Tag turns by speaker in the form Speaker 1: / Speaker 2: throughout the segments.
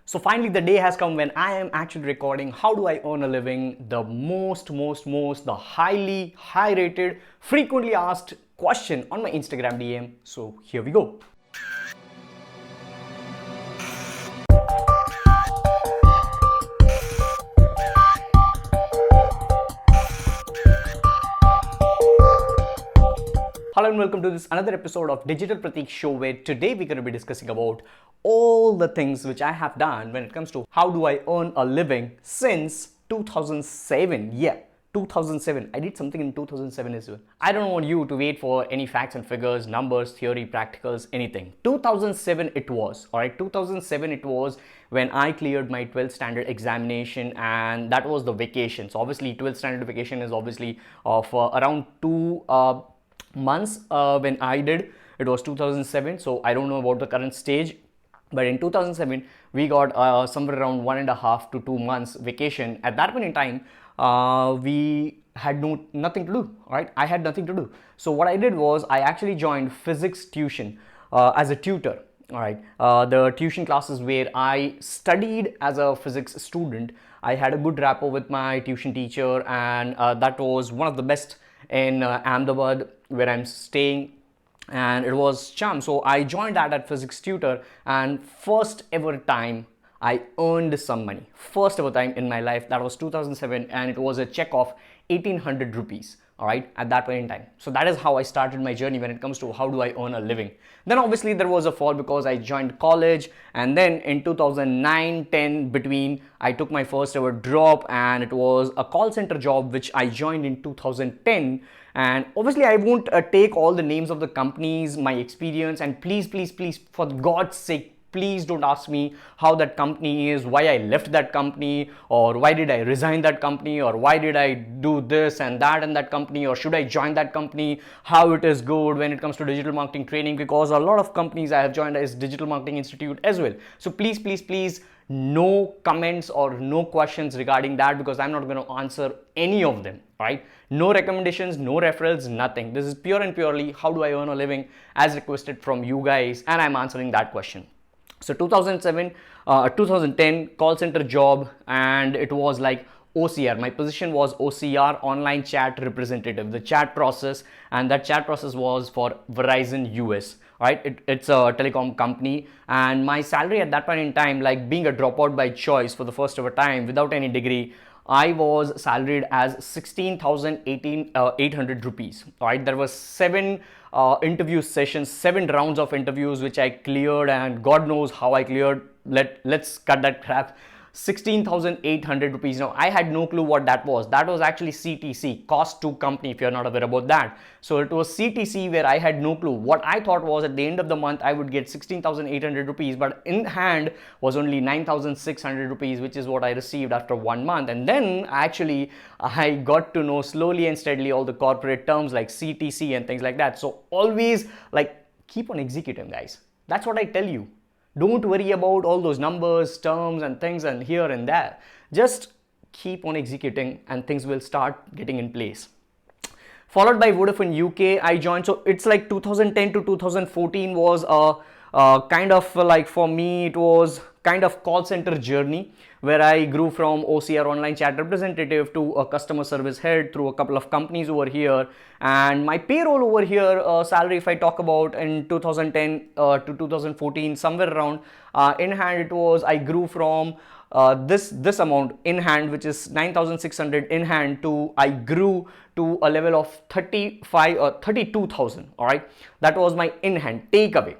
Speaker 1: So finally the day has come when I am actually recording how do I earn a living, the the highly high rated, frequently asked question on my Instagram DM. So here we go. Hello and welcome to this another episode of Digital Pratik show, where today we're going to be discussing about all the things which I have done when it comes to how do I earn a living since 2007. Yeah, 2007. I did something in 2007 as well. I don't want you to wait for any facts and figures, numbers, theory, practicals, anything. 2007 it was, alright, 2007 it was when I cleared my 12th standard examination, and that was the vacation. So obviously 12th standard vacation is obviously of around 2 months when I did. It was 2007, so I don't know about the current stage, but in 2007 we got somewhere around 1.5 to 2 months vacation. At that point in time, we had nothing to do. Right, I had nothing to do. So what I did was I actually joined physics tuition as a tutor. All right, the tuition classes where I studied as a physics student. I had a good rapport with my tuition teacher, and that was one of the best in Ahmedabad where I'm staying, and it was charm. So I joined that at physics tutor, and first ever time I earned some money. First ever time in my life. That was 2007, and it was a check of 1800 rupees. All right, at that point in time. So that is how I started my journey when it comes to how do I earn a living. Then obviously there was a fall because I joined college, and then in 2009-10 between I took my first ever drop, and it was a call center job which I joined in 2010. And obviously I won't take all the names of the companies, my experience, and please for God's sake, please don't ask me how that company is, why I left that company, or why did I resign that company, or why did I do this and that in that company, or should I join that company, how it is good when it comes to digital marketing training, because a lot of companies I have joined as Digital Marketing Institute as well. So please, no comments or no questions regarding that, because I'm not going to answer any of them. Right? No recommendations, no referrals, nothing. This is pure and purely how do I earn a living as requested from you guys, and I'm answering that question. So 2010 call center job, and it was like OCR. My position was OCR, online chat representative, the chat process, and that chat process was for Verizon US. Right, it's a telecom company, and my salary at that point in time, like being a dropout by choice for the first ever time without any degree, I was salaried as 16,800 rupees. All right, there was 7 interview sessions, 7 rounds of interviews which I cleared, and God knows how I cleared. Let's cut that crap. 16,800 rupees. Now I had no clue what that was. That was actually CTC, cost to company, if you're not aware about that. So it was CTC where I had no clue. What I thought was at the end of the month I would get 16,800 rupees, but in hand was only 9,600 rupees, which is what I received after 1 month. And then actually I got to know slowly and steadily all the corporate terms like CTC and things like that. So always like keep on executing, guys. That's what I tell you. Don't worry about all those numbers, terms and things and here and there. Just keep on executing and things will start getting in place. Followed by Vodafone UK, I joined. So it's like 2010 to 2014 was a kind of like, for me, it was kind of call center journey where I grew from OCR, online chat representative, to a customer service head through a couple of companies over here. And my payroll over here, salary, if I talk about in 2010 to 2014, somewhere around in hand, it was, I grew from this amount in hand, which is 9,600 in hand, to I grew to a level of 35 or 32,000. All right, that was my in hand takeaway.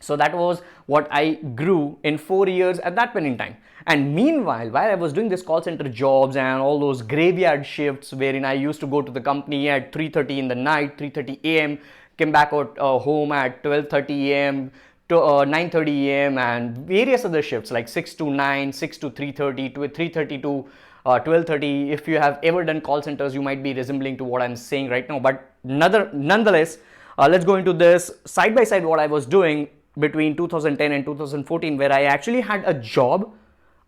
Speaker 1: So that was what I grew in 4 years at that point in time. And meanwhile, while I was doing this call center jobs and all those graveyard shifts wherein I used to go to the company at 3:30 in the night, 3:30 a.m., came back at home at 12:30 a.m. to 9:30 a.m. and various other shifts like 6 to 9, 6 to 3:30, to 3:30 to 12:30. If you have ever done call centers, you might be resembling to what I'm saying right now. But nonetheless, let's go into this side by side what I was doing between 2010 and 2014, where I actually had a job,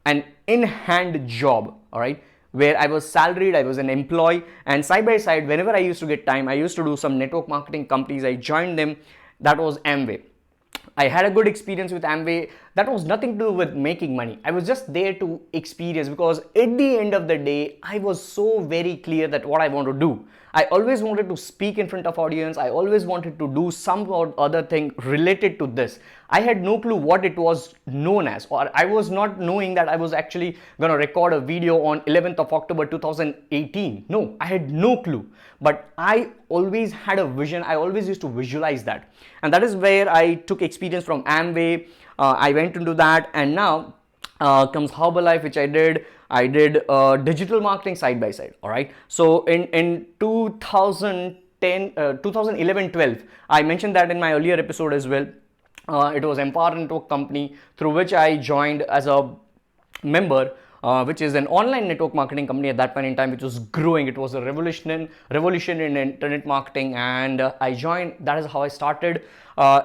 Speaker 1: an in-hand job, all right, where I was salaried, I was an employee, and side by side, whenever I used to get time, I used to do some network marketing companies. I joined them. That was Amway. I had a good experience with Amway. That was nothing to do with making money. I was just there to experience, because at the end of the day, I was so very clear that what I want to do. I always wanted to speak in front of audience. I always wanted to do some or other thing related to this. I had no clue what it was known as, or I was not knowing that I was actually going to record a video on 11th of October 2018. No, I had no clue. But I always had a vision. I always used to visualize that. And that is where I took experience from Amway. I went into that, and now comes Herbalife, which I did digital marketing side by side. All right. So in 2011-12, I mentioned that in my earlier episode as well. It was Empower Network company through which I joined as a member, which is an online network marketing company at that point in time, which was growing. It was a revolution in internet marketing, and I joined. That is how I started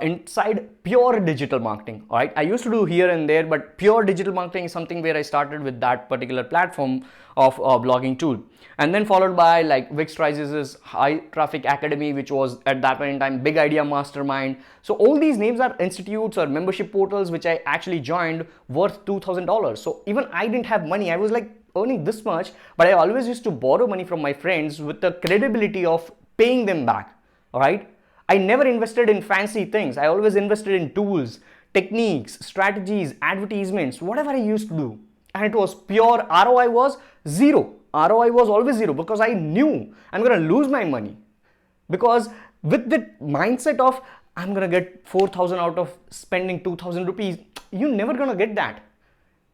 Speaker 1: inside pure digital marketing. All right, I used to do here and there, but pure digital marketing is something where I started with that particular platform of blogging tool, and then followed by like Wix Rises' High Traffic Academy, which was at that point in time Big Idea Mastermind. So all these names are institutes or membership portals which I actually joined worth $2,000. So even I didn't have money. I was like earning this much, but I always used to borrow money from my friends with the credibility of paying them back. All right. I never invested in fancy things. I always invested in tools, techniques, strategies, advertisements, whatever I used to do. And it was pure ROI was zero. ROI was always zero, because I knew I'm going to lose my money. Because with the mindset of I'm going to get 4,000 out of spending 2,000 rupees, you're never going to get that.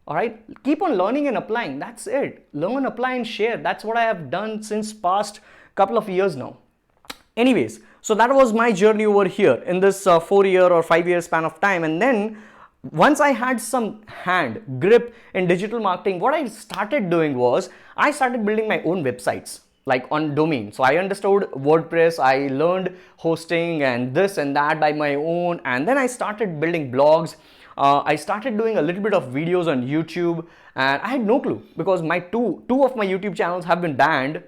Speaker 1: All right. Keep on learning and applying. That's it. Learn, apply, and share. That's what I have done since past couple of years now. Anyways, so that was my journey over here in this 4-year or 5-year span of time. And then once I had some grip in digital marketing, what I started doing was I started building my own websites, like on domain. So I understood WordPress, I learned hosting and this and that by my own, and then I started building blogs. I started doing a little bit of videos on YouTube, and I had no clue, because my two of my YouTube channels have been banned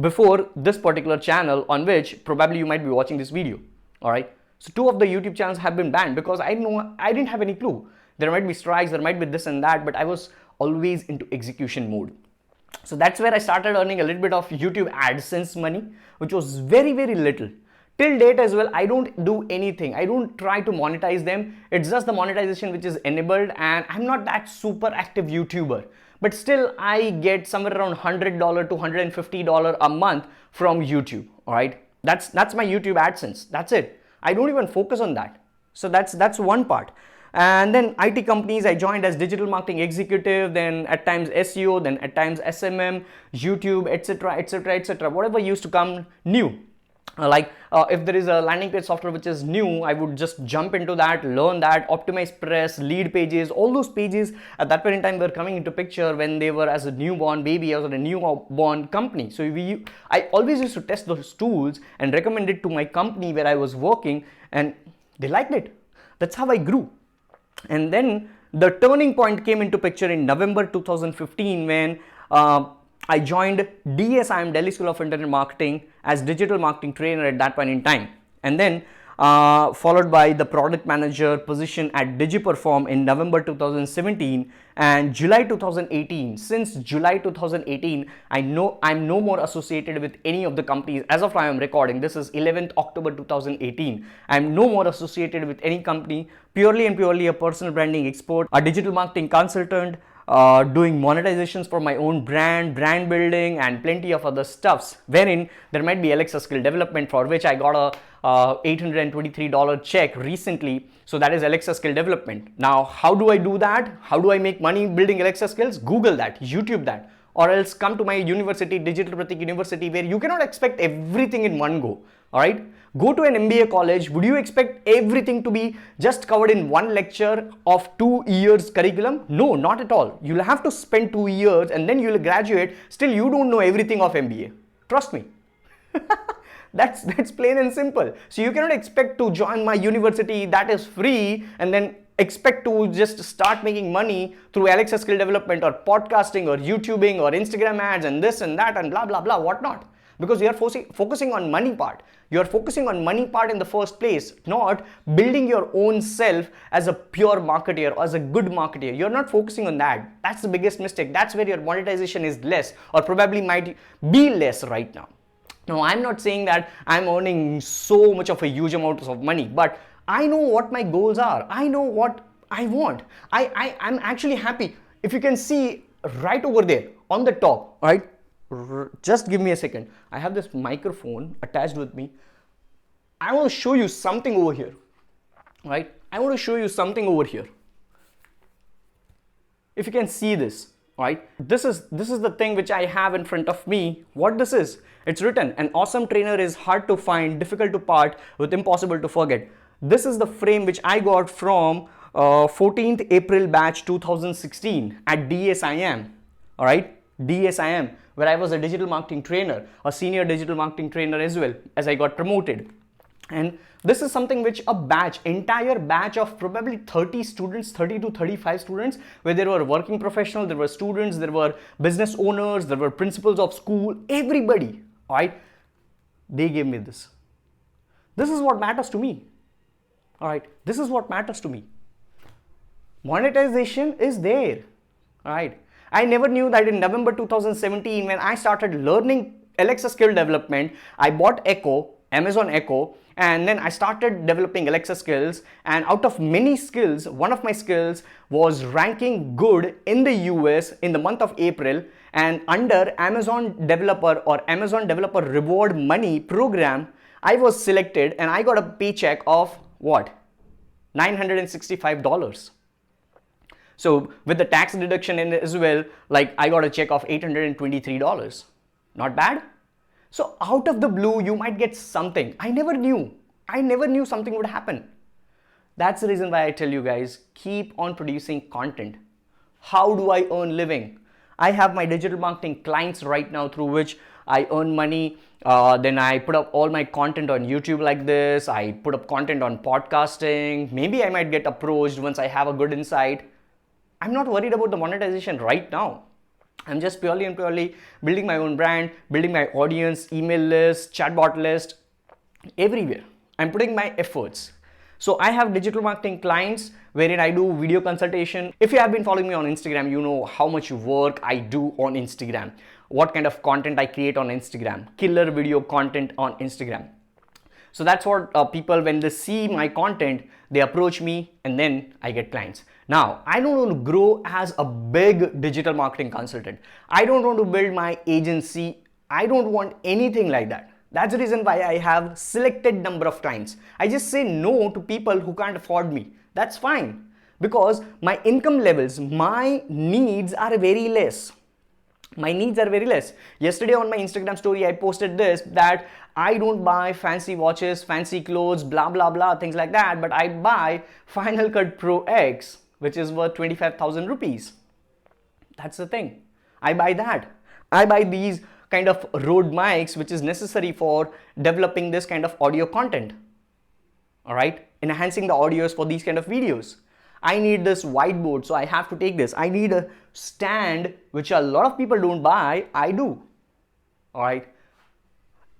Speaker 1: before this particular channel, on which probably you might be watching this video. All right. So 2 of the YouTube channels have been banned because I didn't have any clue. There might be strikes, there might be this and that, but I was always into execution mode. So that's where I started earning a little bit of YouTube AdSense money, which was very, very little. Till date as well, I don't do anything. I don't try to monetize them. It's just the monetization which is enabled, and I'm not that super active YouTuber. But still, I get somewhere around $100 to $150 a month from YouTube. All right, that's my YouTube AdSense. That's it. I don't even focus on that. So that's one part. And then IT companies, I joined as digital marketing executive, then at times SEO, then at times SMM, YouTube, etc., etc., etc. Whatever used to come new. If there is a landing page software which is new, I would just jump into that, learn that, optimize press, lead pages. All those pages at that point in time were coming into picture when they were as a newborn baby or a newborn company. So I always used to test those tools and recommend it to my company where I was working, and they liked it. That's how I grew. And then the turning point came into picture in November 2015 when I joined DSIM, Delhi School of Internet Marketing, as digital marketing trainer at that point in time. And then followed by the product manager position at DigiPerform in November 2017 and July 2018. Since July 2018, I'm no more associated with any of the companies. As of now, I'm recording. This is 11th October 2018. I'm no more associated with any company. Purely and purely a personal branding expert, a digital marketing consultant, doing monetizations for my own brand building, and plenty of other stuffs, wherein there might be Alexa skill development, for which I got a $823 check recently. So that is Alexa skill development. Now, how do I do that? How do I make money building Alexa skills? Google that, YouTube that, or else come to my university, Digital Pratik University, where you cannot expect everything in one go. All right. Go to an MBA college. Would you expect everything to be just covered in one lecture of 2 years curriculum? No, not at all. You'll have to spend 2 years and then you'll graduate. Still, you don't know everything of MBA. Trust me. That's plain and simple. So you cannot expect to join my university that is free and then expect to just start making money through Alexa skill development or podcasting or YouTubing or Instagram ads and this and that and blah, blah, blah, whatnot. because you are focusing on money part. You are focusing on money part in the first place, not building your own self as a pure marketer or as a good marketer. You're not focusing on that. That's the biggest mistake. That's where your monetization is less, or probably might be less right now. Now, I'm not saying that I'm earning so much of a huge amount of money, but I know what my goals are. I know what I want. I'm actually happy. If you can see right over there on the top, right? Just give me a second. I have this microphone attached with me. I want to show you something over here, right? I want to show you something over here. If you can see this, right? This is the thing which I have in front of me. What this is? It's written, an awesome trainer is hard to find, difficult to part with, impossible to forget. This is the frame which I got from 14th April batch 2016 at DSIM, all right? DSIM, where I was a digital marketing trainer, a senior digital marketing trainer as well, as I got promoted. And this is something which entire batch of probably 30 students, 30 to 35 students, where there were working professionals, there were students, there were business owners, there were principals of school, everybody, all right? They gave me this. This is what matters to me, all right? This is what matters to me. Monetization is there, all right? I never knew that in November 2017, when I started learning Alexa skill development, I bought Echo, Amazon Echo, and then I started developing Alexa skills, and out of many skills, one of my skills was ranking good in the US in the month of April, and under Amazon Developer or Amazon Developer Reward Money program, I was selected and I got a paycheck of what? $965. So with the tax deduction in it as well, like I got a check of $823. Not bad. So out of the blue, you might get something. I never knew something would happen. That's the reason why I tell you guys, keep on producing content. How do I earn living? I have my digital marketing clients right now through which I earn money. Then I put up all my content on YouTube like this. I put up content on podcasting. Maybe I might get approached once I have a good insight. I'm not worried about the monetization right now. I'm just purely and purely building my own brand, building my audience, email list, chatbot list, everywhere. I'm putting my efforts. So I have digital marketing clients wherein I do video consultation. If you have been following me on Instagram, you know how much work I do on Instagram, what kind of content I create on Instagram, killer video content on Instagram. So that's what people, when they see my content, they approach me and then I get clients. Now, I don't want to grow as a big digital marketing consultant. I don't want to build my agency. I don't want anything like that. That's the reason why I have selected number of clients. I just say no to people who can't afford me. That's fine, because my income levels, my needs are very less. My needs are very less. Yesterday on my Instagram story, I posted this, that I don't buy fancy watches, fancy clothes, blah, blah, blah, things like that. But I buy Final Cut Pro X, which is worth 25,000 rupees. That's the thing. I buy that. I buy these kind of Rode mics, which is necessary for developing this kind of audio content. All right. Enhancing the audios for these kind of videos. I need this whiteboard, so I have to take this. I need a stand, which a lot of people don't buy. I do. All right.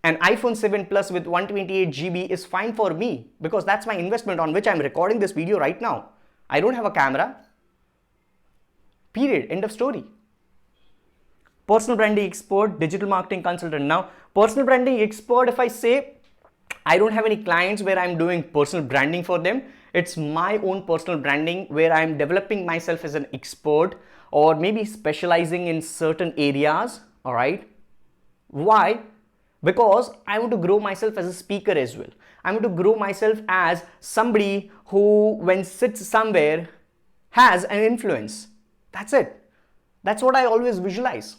Speaker 1: An iPhone 7 Plus with 128 GB is fine for me, because that's my investment on which I'm recording this video right now. I don't have a camera. Period. End of story. Personal branding expert, digital marketing consultant. Now, personal branding expert, if I say, I don't have any clients where I'm doing personal branding for them. It's my own personal branding where I'm developing myself as an expert, or maybe specializing in certain areas. All right. Why? Because I want to grow myself as a speaker as well. I want to grow myself as somebody who, when sits somewhere, has an influence. That's it. That's what I always visualize.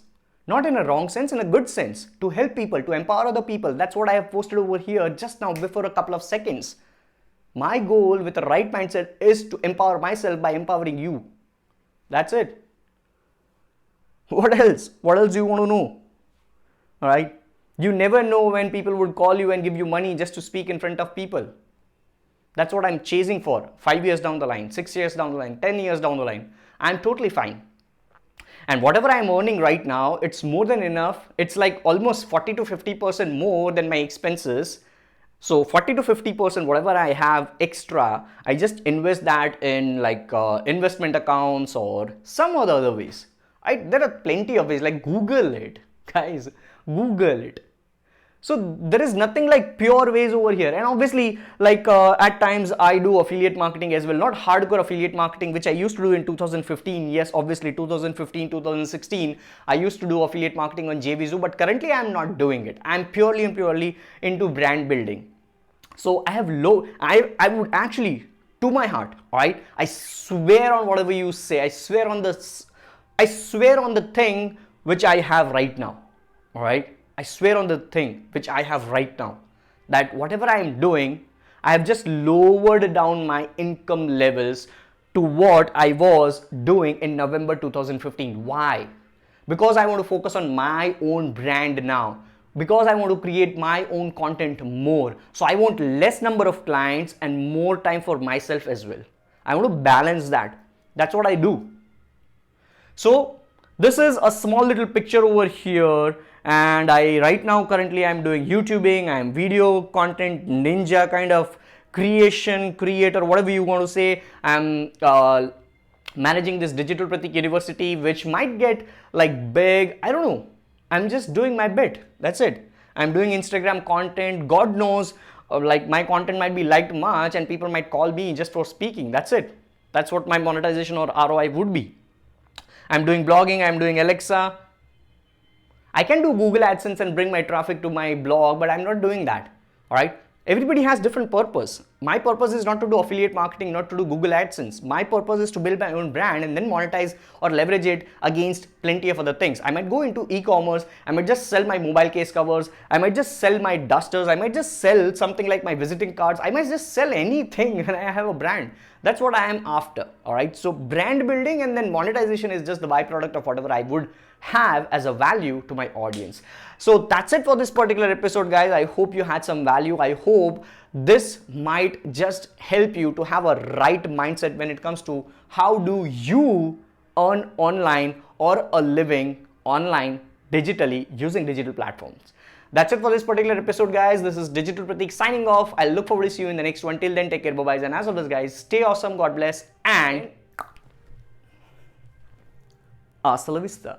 Speaker 1: Not in a wrong sense, in a good sense. To help people, to empower other people. That's what I have posted over here just now before a couple of seconds. My goal with the right mindset is to empower myself by empowering you. That's it. What else? What else do you want to know? All right. You never know when people would call you and give you money just to speak in front of people. That's what I'm chasing for. 5 years down the line, 6 years down the line, 10 years down the line. I'm totally fine. And whatever I'm earning right now, it's more than enough. It's like almost 40 to 50% more than my expenses. So 40 to 50% whatever I have extra, I just invest that in like investment accounts or some other ways. There are plenty of ways, like Google it, guys, Google it. So there is nothing like pure ways over here. And obviously, like at times I do affiliate marketing as well, not hardcore affiliate marketing, which I used to do in 2015. Yes, obviously 2015, 2016, I used to do affiliate marketing on JVZoo, but currently I'm not doing it. I'm purely and purely into brand building. So I have I would actually, to my heart, all right, I swear on whatever you say, I swear on the thing which I have right now, all right. I swear on the thing which I have right now, that whatever I am doing, I have just lowered down my income levels to what I was doing in November 2015. Why? Because I want to focus on my own brand now, because I want to create my own content more. So I want less number of clients and more time for myself as well. I want to balance that. That's what I do. So this is a small little picture over here, and I right now currently I'm doing YouTubing, I'm video content ninja kind of creator, whatever you want to say. I'm managing this Digital Pratik University, which might get like big, I don't know. I'm just doing my bit, that's it. I'm doing Instagram content, God knows, like my content might be liked much and people might call me just for speaking, that's it. That's what my monetization or ROI would be. I'm doing blogging, I'm doing Alexa. I can do Google AdSense and bring my traffic to my blog, but I'm not doing that. All right. Everybody has different purpose. My purpose is not to do affiliate marketing, not to do Google AdSense. My purpose is to build my own brand and then monetize or leverage it against plenty of other things. I might go into e-commerce. I might just sell my mobile case covers. I might just sell my dusters. I might just sell something like my visiting cards. I might just sell anything when I have a brand. That's what I am after. All right. So brand building and then monetization is just the byproduct of whatever I would have as a value to my audience. So that's it for this particular episode, guys. I hope you had some value. I hope this might just help you to have a right mindset when it comes to how do you earn online or a living online digitally using digital platforms. That's it for this particular episode, guys. This is Digital Pratik signing off. I look forward to see you in the next one. Till then, take care, bye-bye. And as always, guys, stay awesome, God bless, and hasta la vista.